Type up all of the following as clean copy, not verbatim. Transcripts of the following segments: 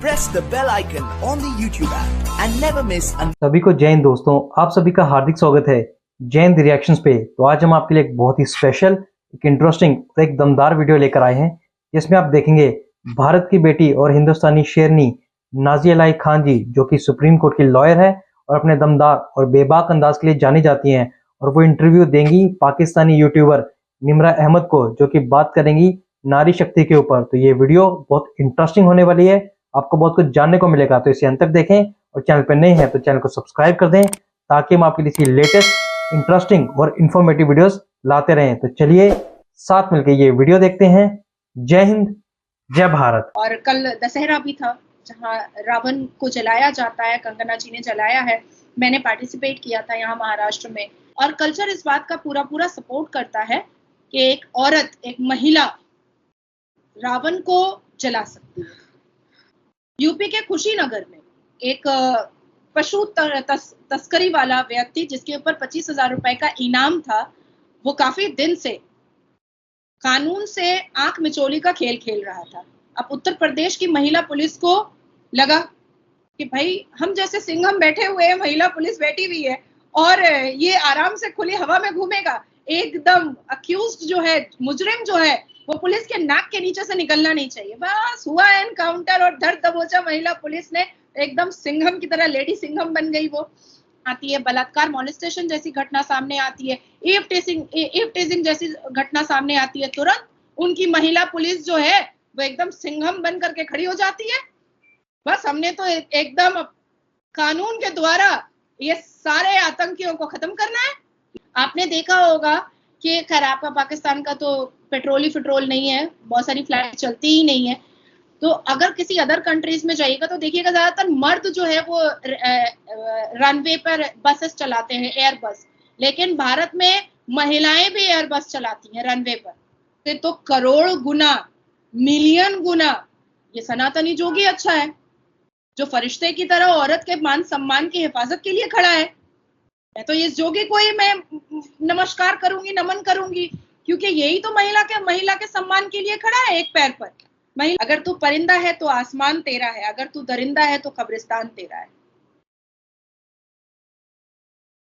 press the bell icon on the YouTube app and never miss an सभी को जय हिंद दोस्तों, आप सभी का हार्दिक स्वागत है जय हिंद रिएक्शंस पे। तो आज हम आपके लिए एक बहुत ही स्पेशल, एक इंटरेस्टिंग और एक दमदार वीडियो लेकर आए हैं, जिसमें आप देखेंगे भारत की बेटी और हिंदुस्तानी शेरनी नाज़िया इलाही खान जी, जो कि सुप्रीम कोर्ट की लॉयर है और अपने दमदार और बेबाक अंदाज के लिए जानी जाती हैं। और वो इंटरव्यू देंगी पाकिस्तानी यूट्यूबर निमरा अहमद को, जो कि बात करेंगी नारी शक्ति के ऊपर। तो ये वीडियो बहुत इंटरेस्टिंग होने वाली है, आपको बहुत कुछ जानने को मिलेगा। तो इसे अंत तक देखें और चैनल पर नए हैं तो चैनल को सब्सक्राइब कर दें, ताकि हम आपके लिए लेटेस्ट इंटरेस्टिंग और इंफॉर्मेटिव वीडियोस लाते रहें। तो चलिए साथ मिलकर ये वीडियो देखते हैं। जय हिंद, जय भारत। और कल दशहरा भी था, जहां रावण को जलाया जाता है, कंगना जी ने जलाया है। मैंने पार्टिसिपेट किया था यहाँ महाराष्ट्र में। और कल्चर इस बात का पूरा सपोर्ट करता है कि एक औरत, एक महिला रावण को जला सकती है। यूपी के कुशीनगर में एक पशु तस्करी वाला व्यक्ति, जिसके ऊपर 25,000 रुपए का इनाम था, वो काफी दिन से कानून से आंख मिचोली का खेल खेल रहा था। अब उत्तर प्रदेश की महिला पुलिस को लगा कि भाई, हम जैसे सिंघम बैठे हुए हैं, महिला पुलिस बैठी हुई है और ये आराम से खुली हवा में घूमेगा। एकदम अक्यूज्ड जो है, मुजरिम जो है, वो पुलिस के नाक के नीचे से निकलना नहीं चाहिए। बस हुआ एनकाउंटर और धर दबोचा महिला पुलिस ने। एकदम सिंघम की तरह लेडी सिंघम बन गई वो। आती है बलात्कार, मॉलेस्टेशन जैसी घटना सामने आती है, ईव टेजिंग जैसी घटना सामने आती है, तुरंत उनकी महिला पुलिस जो है वो एकदम सिंघम बन करके खड़ी हो जाती है। बस हमने तो एकदम कानून के द्वारा ये सारे आतंकियों को खत्म करना है। आपने देखा होगा कि खैर आपका पाकिस्तान का तो पेट्रोल नहीं है, बहुत सारी फ्लाइट चलती ही नहीं है। तो अगर किसी अदर कंट्रीज में जाइएगा तो देखिएगा ज्यादातर मर्द जो है वो रनवे पर बसेस चलाते हैं, एयर बस। लेकिन भारत में महिलाएं भी एयर बस चलाती हैं रनवे पर। तो करोड़ गुना, मिलियन गुना ये सनातनी जोगी अच्छा है, जो फरिश्ते की तरह औरत के मान सम्मान की हिफाजत के लिए खड़ा है। तो इस जोगी को ही मैं नमस्कार करूंगी, नमन करूंगी, क्योंकि यही तो महिला के सम्मान के लिए खड़ा है, एक पैर पर। महिला, अगर तू परिंदा है तो आसमान तेरा है, अगर तू दरिंदा है तो कब्रिस्तान तेरा है।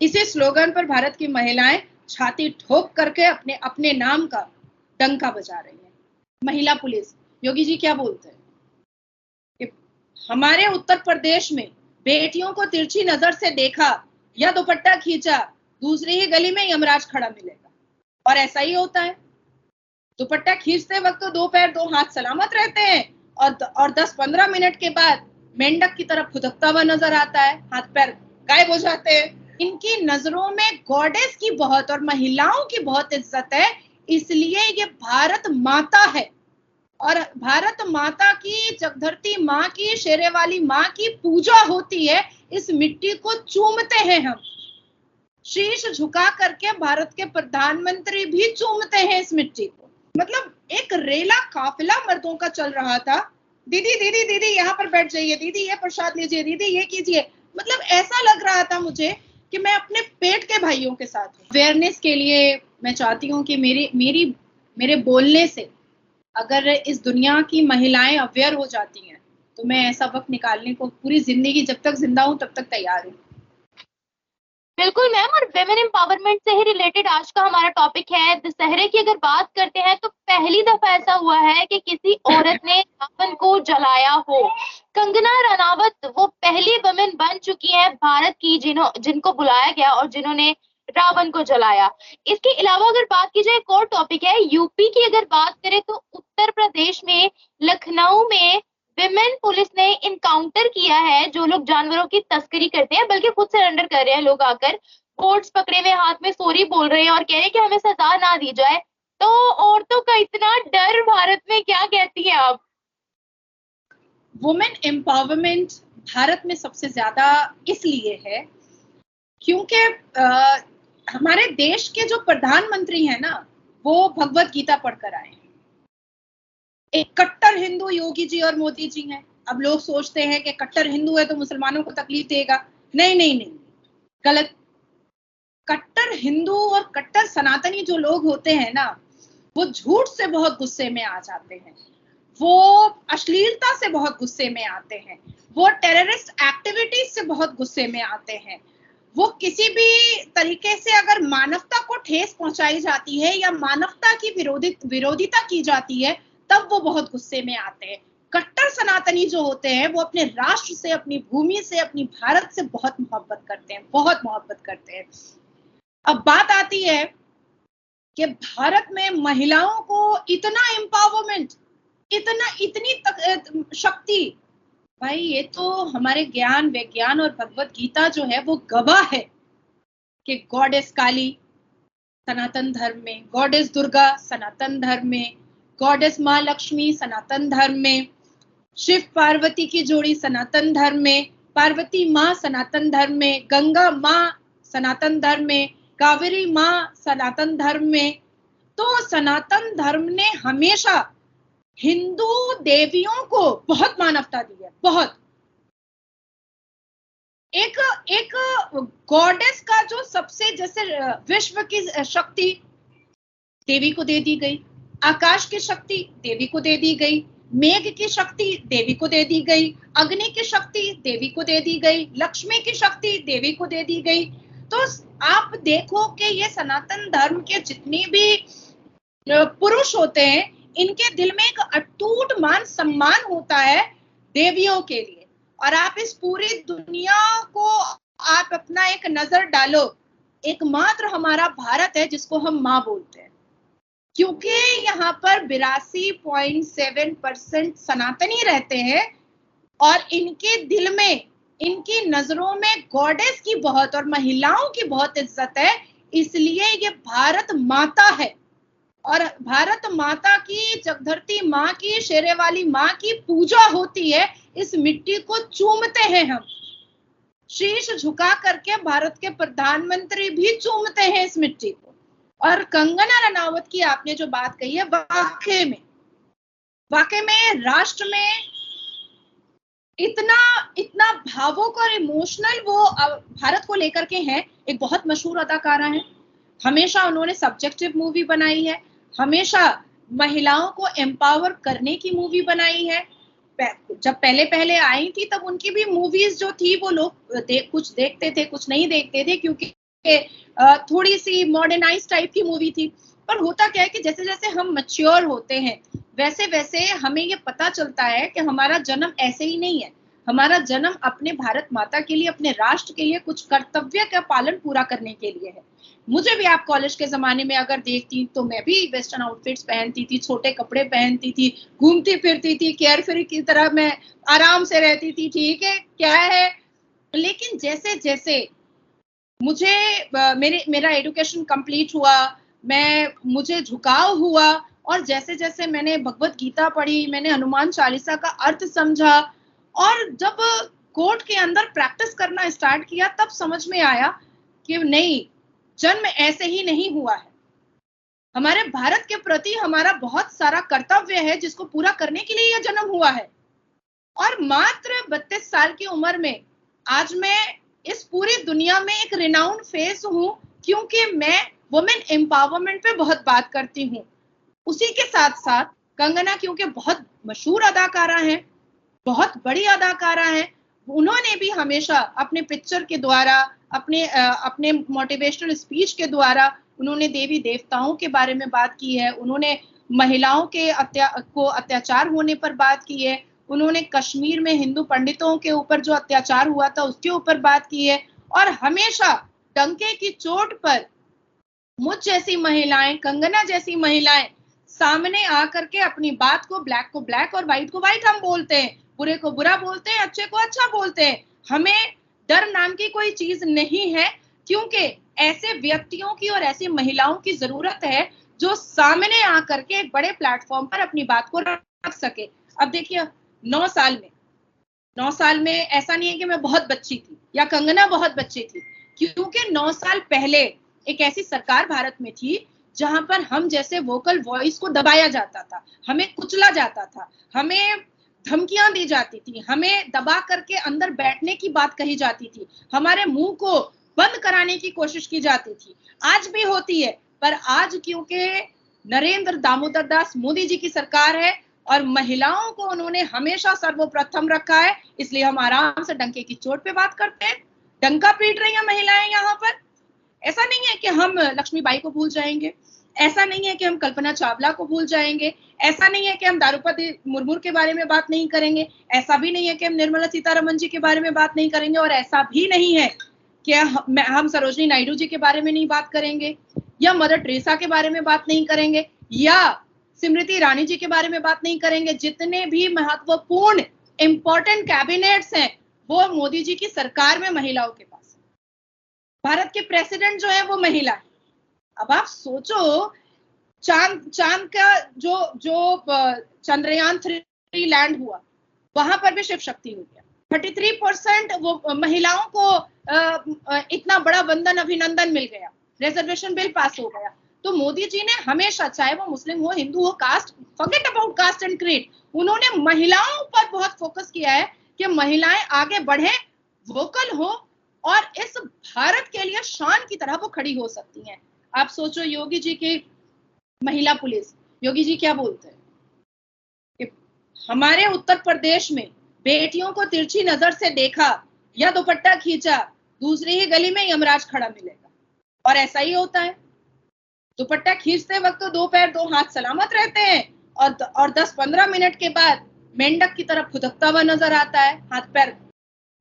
इसी स्लोगन पर भारत की महिलाएं छाती ठोक करके अपने नाम का डंका बजा रही हैं। महिला पुलिस, योगी जी क्या बोलते हैं कि हमारे उत्तर प्रदेश में बेटियों को तिरछी नजर से देखा या दुपट्टा खींचा, दूसरी ही गली में यमराज खड़ा मिलेगा। और ऐसा ही होता है। दुपट्टा खींचते वक्त तो 2 पैर 2 हाथ सलामत रहते हैं और 10-15 मिनट के बाद मेंढक की तरफ फुदकता हुआ नजर आता है, हाथ पैर गायब हो जाते हैं। इनकी नजरों में गॉडेस की बहुत और महिलाओं की बहुत इज्जत है, इसलिए ये भारत माता है। और भारत माता की, जगधरती माँ की, शेरे वाली माँ की पूजा होती है। इस मिट्टी को चूमते हैं हम, शीश झुका करके भारत के प्रधानमंत्री भी चूमते हैं इस मिट्टी को। मतलब एक रेला काफिला मर्दों का चल रहा था, दीदी दीदी दीदी यहाँ पर बैठ जाइए, दीदी ये प्रसाद लीजिए, दीदी ये कीजिए। मतलब ऐसा लग रहा था मुझे कि मैं अपने पेट के भाइयों के साथ हूँ। अवेयरनेस के लिए मैं चाहती हूँ कि मेरे बोलने से अगर इस दुनिया की महिलाएं अवेयर हो जाती हैं तो मैं ऐसा वक्त निकालने को पूरी जिंदगी, जब तक जिंदा हूं तब तक तैयार हूँ। बिल्कुल मैम, और वेमेन एम्पावरमेंट से ही रिलेटेड आज का हमारा टॉपिक है। दशहरे की अगर बात करते हैं तो पहली दफा ऐसा हुआ है कि किसी औरत ने रावण को जलाया हो। कंगना रनावत वो पहली वुमेन बन चुकी है भारत की जिनको बुलाया गया और जिन्होंने रावण को जलाया। इसके अलावा अगर बात की जाए, एक और टॉपिक है यूपी की। अगर बात करें तो उत्तर प्रदेश में लखनऊ में विमेन पुलिस ने इनकाउंटर किया है जो लोग जानवरों की तस्करी करते हैं, बल्कि खुद सरेंडर कर रहे हैं लोग आकर, बोर्ड्स पकड़े हुए हाथ में सॉरी बोल रहे हैं और कह रहे हैं कि हमें सजा ना दी जाए। तो औरतों का इतना डर भारत में, क्या कहती हैं आप? वुमेन एम्पावरमेंट भारत में सबसे ज्यादा इसलिए है क्योंकि हमारे देश के जो प्रधानमंत्री हैं ना, वो भगवत गीता पढ़कर आए हैं। एक कट्टर हिंदू योगी जी और मोदी जी हैं। अब लोग सोचते हैं कि कट्टर हिंदू है तो मुसलमानों को तकलीफ देगा। नहीं, गलत। कट्टर हिंदू और कट्टर सनातनी जो लोग होते हैं ना, वो झूठ से बहुत गुस्से में आ जाते हैं। वो अश्लीलता से बहुत गुस्से में आते हैं, वो टेररिस्ट एक्टिविटीज से बहुत गुस्से में आते हैं, वो किसी भी तरीके से अगर मानवता को ठेस पहुंचाई जाती है या मानवता की विरोधिता की जाती है तब वो बहुत गुस्से में आते हैं। कट्टर सनातनी जो होते हैं वो अपने राष्ट्र से, अपनी भूमि से, अपनी भारत से बहुत मोहब्बत करते हैं, बहुत मोहब्बत करते हैं। अब बात आती है कि भारत में महिलाओं को इतना एम्पावरमेंट, इतनी शक्ति, भाई ये तो हमारे ज्ञान, विज्ञान और भगवत गीता जो है वो गवाह है कि गॉडेस काली सनातन धर्म में, गॉडेस दुर्गा सनातन धर्म में, गॉडेस माँ लक्ष्मी सनातन धर्म में, शिव पार्वती की जोड़ी सनातन धर्म में, पार्वती माँ सनातन धर्म में, गंगा माँ सनातन धर्म में, कावेरी माँ सनातन धर्म में। तो सनातन धर्म ने हमेशा हिंदू देवियों को बहुत मानवता दी है, बहुत। एक गॉडेस का जो सबसे, जैसे विश्व की शक्ति देवी को दे दी गई, आकाश की शक्ति देवी को दे दी गई, मेघ की शक्ति देवी को दे दी गई, अग्नि की शक्ति देवी को दे दी गई, लक्ष्मी की शक्ति देवी को दे दी गई। तो आप देखो कि ये सनातन धर्म के जितने भी पुरुष होते हैं इनके दिल में एक अटूट मान सम्मान होता है देवियों के लिए। और आप इस पूरी दुनिया को आप अपना एक नजर डालो, एकमात्र हमारा भारत है जिसको हम माँ बोलते हैं, क्योंकि यहाँ पर 82.7% सनातनी रहते हैं और इनके दिल में, इनकी नजरों में गॉडेस की बहुत और महिलाओं की बहुत इज्जत है। इसलिए ये भारत माता है और भारत माता की, जगधरती माँ की, शेरे वाली माँ की पूजा होती है। इस मिट्टी को चूमते हैं हम, शीश झुका करके भारत के प्रधानमंत्री भी चूमते हैं इस मिट्टी को। और कंगना रनावत की आपने जो बात कही है, वाकई में राष्ट्र में इतना भावुक और इमोशनल वो भारत को लेकर के हैं। एक बहुत मशहूर अदाकारा है, हमेशा उन्होंने सब्जेक्टिव मूवी बनाई है, हमेशा महिलाओं को एम्पावर करने की मूवी बनाई है। जब पहले आई थी तब उनकी भी मूवीज जो थी वो लोग कुछ देखते थे, कुछ नहीं देखते थे, क्योंकि थोड़ी सी मॉडर्नाइज टाइप की मूवी थी। पर होता क्या है कि जैसे जैसे हम मैच्योर होते हैं वैसे वैसे हमें ये पता चलता है कि हमारा जन्म ऐसे ही नहीं है। हमारा जन्म अपने भारत माता के लिए, अपने राष्ट्र के लिए कुछ कर्तव्य का पालन पूरा करने के लिए है। मुझे भी आप कॉलेज के जमाने में अगर देखती तो मैं भी वेस्टर्न आउटफिट्स पहनती थी, छोटे कपड़े पहनती थी, घूमती फिरती थी, केयर फ्री की तरह मैं आराम से रहती थी। ठीक है, क्या है, लेकिन जैसे जैसे मेरा एजुकेशन कंप्लीट हुआ, मुझे झुकाव हुआ और जैसे जैसे मैंने भगवत गीता पढ़ी, मैंने हनुमान चालीसा का अर्थ समझा और जब कोर्ट के अंदर प्रैक्टिस करना स्टार्ट किया तब समझ में आया कि नहीं, जन्म ऐसे ही नहीं हुआ है। हमारे भारत के प्रति हमारा बहुत सारा कर्तव्य है जिसको पूरा करने के लिए यह जन्म हुआ है। और मात्र 32 साल की उम्र में आज मैं इस पूरी दुनिया में एक रिनाउंड फेस हूं, क्योंकि मैं वुमेन एम्पावरमेंट पे बहुत बात करती हूँ। उसी के साथ साथ कंगना क्योंकि बहुत मशहूर अदाकारा हैं, बहुत बड़ी अदाकारा हैं, उन्होंने भी हमेशा अपने पिक्चर के द्वारा, अपने मोटिवेशनल स्पीच के द्वारा उन्होंने देवी देवताओं के बारे में बात की है, उन्होंने महिलाओं के अत्याचार होने पर बात की है, उन्होंने कश्मीर में हिंदू पंडितों के ऊपर जो अत्याचार हुआ था उसके ऊपर बात की है। और हमेशा डंके की चोट पर मुझ जैसी महिलाएं, कंगना जैसी महिलाएं सामने आकर के अपनी बात को ब्लैक और व्हाइट को व्हाइट हम बोलते हैं, बुरे को बुरा बोलते हैं, अच्छे को अच्छा बोलते हैं। हमें डर नाम की कोई चीज नहीं है, क्योंकि ऐसे व्यक्तियों की और ऐसी महिलाओं की जरूरत है जो सामने आकर के एक बड़े प्लेटफॉर्म पर अपनी बात को रख सके। अब देखिए 9 साल में ऐसा नहीं है कि मैं बहुत बच्ची थी या कंगना बहुत बच्ची थी, क्योंकि 9 साल पहले एक ऐसी सरकार भारत में थी जहां पर हम जैसे वोकल वॉइस को दबाया जाता था, हमें कुचला जाता था, हमें धमकियां दी जाती थी, हमें दबा करके अंदर बैठने की बात कही जाती थी, हमारे मुंह को बंद कराने की कोशिश की जाती थी। आज भी होती है, पर आज क्योंकि नरेंद्र दामोदर दास मोदी जी की सरकार है और महिलाओं को उन्होंने हमेशा सर्वप्रथम रखा है, इसलिए हम आराम से डंके की चोट पे बात करते हैं। डंका पीट रही हैं महिलाएं यहाँ पर। ऐसा नहीं है कि हम लक्ष्मीबाई को भूल जाएंगे, ऐसा नहीं है कि हम कल्पना चावला को भूल जाएंगे, ऐसा नहीं है कि हम द्रौपदी मुर्मू के बारे में बात नहीं करेंगे, ऐसा भी नहीं है कि हम निर्मला सीतारमण जी के बारे में बात नहीं करेंगे, और ऐसा भी नहीं है कि हम सरोजनी नायडू जी के बारे में नहीं बात करेंगे, या मदर टेरेसा के बारे में बात नहीं करेंगे, या स्मृति ईरानी जी के बारे में बात नहीं करेंगे। जितने भी महत्वपूर्ण इंपॉर्टेंट कैबिनेट्स हैं वो मोदी जी की सरकार में महिलाओं के पास है। भारत के प्रेसिडेंट जो है वो महिला है। अब आप सोचो, चांद का जो चंद्रयान 3 लैंड हुआ, वहां पर भी शिव शक्ति हो गया। 33% वो महिलाओं को इतना बड़ा वंदन अभिनंदन मिल गया, रिजर्वेशन बिल पास हो गया। तो मोदी जी ने हमेशा, चाहे वो मुस्लिम हो, हिंदू हो, caste, forget about caste and creed, उन्होंने महिलाओं पर बहुत फोकस किया है कि महिलाएं आगे बढ़े, वोकल हो, और इस भारत के लिए शान की तरह वो खड़ी हो सकती हैं। आप सोचो, योगी जी की महिला पुलिस, योगी जी क्या बोलते हैं कि हमारे उत्तर प्रदेश में बेटियों को तिरछी नजर से देखा या दुपट्टा खींचा, दूसरी ही गली में यमराज खड़ा मिलेगा। और ऐसा ही होता है। दुपट्टा खींचते वक्त तो 2 पैर 2 हाथ सलामत रहते हैं, और 10-15 मिनट के बाद मेंढक की तरफ फुदकता हुआ नजर आता है हाथ पैर।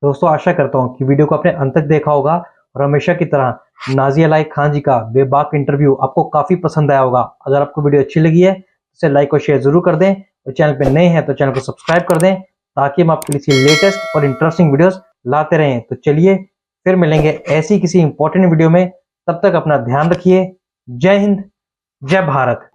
दोस्तों, आशा करता हूँ कि वीडियो को आपने अंत तक देखा होगा और हमेशा की तरह नाजिया लाइक खान जी का बेबाक इंटरव्यू आपको काफी पसंद आया होगा। अगर आपको वीडियो अच्छी लगी है तो इसे लाइक और शेयर जरूर कर दें, और चैनल पे नए हैं तो चैनल को सब्सक्राइब कर दें, ताकि हम आपके लिए लेटेस्ट और इंटरेस्टिंग वीडियोस लाते रहें। तो चलिए फिर मिलेंगे ऐसी किसी इंपॉर्टेंट वीडियो में। तब तक अपना ध्यान रखिए। जय हिंद, जय भारत।